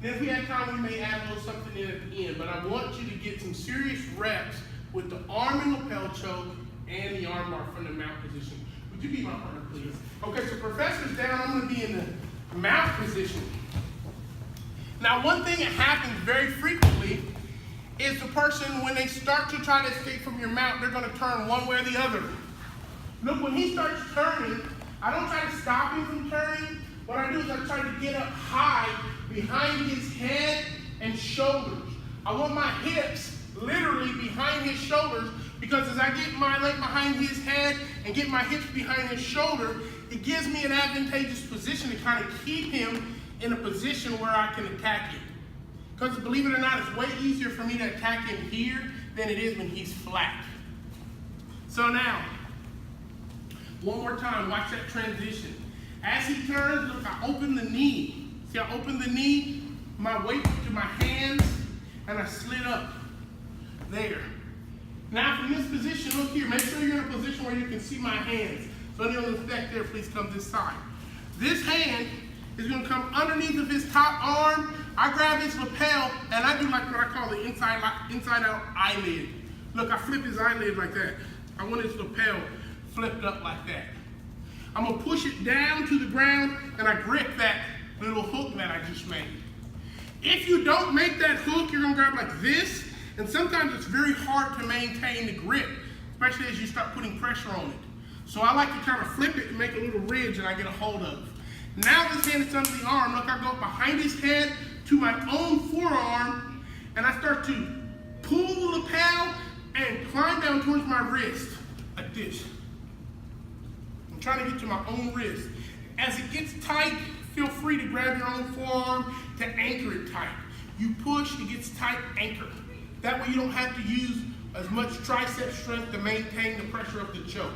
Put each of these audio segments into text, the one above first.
Then if we have time, we may add a little something in at the end, but I want you to get some serious reps with the arm and lapel choke and the arm bar from the mount position. Would you be my partner, please? Okay, so professor's down, I'm gonna be in the mount position. Now, one thing that happens very frequently is the person, when they start to try to escape from your mount, they're gonna turn one way or the other. Look, when he starts turning, I don't try to stop him from turning. What I do is I try to get up high behind his head and shoulders. I want my hips literally behind his shoulders, because as I get my leg behind his head and get my hips behind his shoulder, it gives me an advantageous position to kind of keep him in a position where I can attack him. Because believe it or not, it's way easier for me to attack him here than it is when he's flat. So now, one more time, watch that transition. As he turns, look, I open the knee. See, I open the knee, my weight to my hands, and I slid up there. Now from this position, look here, make sure you're in a position where you can see my hands. So any other effect there, please come this side. This hand is gonna come underneath of his top arm. I grab his lapel, and I do like what I call the inside out eyelid. Look, I flip his eyelid like that. I want his lapel flipped up like that. I'm gonna push it down to the ground, and I grip that little hook that I just made. If you don't make that hook, you're gonna grab like this, and sometimes it's very hard to maintain the grip, especially as you start putting pressure on it. So I like to kind of flip it and make a little ridge that I get a hold of. Now this hand is under the arm. Look, I go behind his head to my own forearm, and I start to pull the lapel and climb down towards my wrist, like this. I'm trying to get to my own wrist. As it gets tight, feel free to grab your own forearm to anchor it tight. You push, it gets tight, anchor. That way you don't have to use as much tricep strength to maintain the pressure of the choke.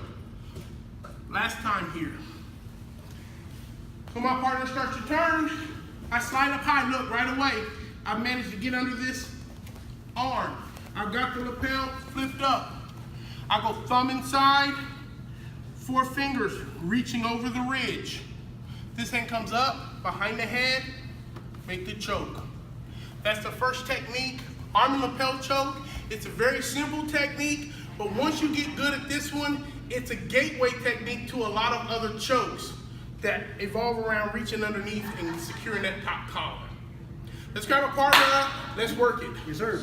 Last time here. So my partner starts to turn, I slide up high, look, right away, I managed to get under this arm. I've got the lapel flipped up. I go thumb inside, 4 fingers reaching over the ridge. This hand comes up, behind the head, make the choke. That's the first technique, arm and lapel choke. It's a very simple technique, but once you get good at this one, it's a gateway technique to a lot of other chokes that evolve around reaching underneath and securing that top collar. Let's grab a partner up, let's work it. Yes, sir.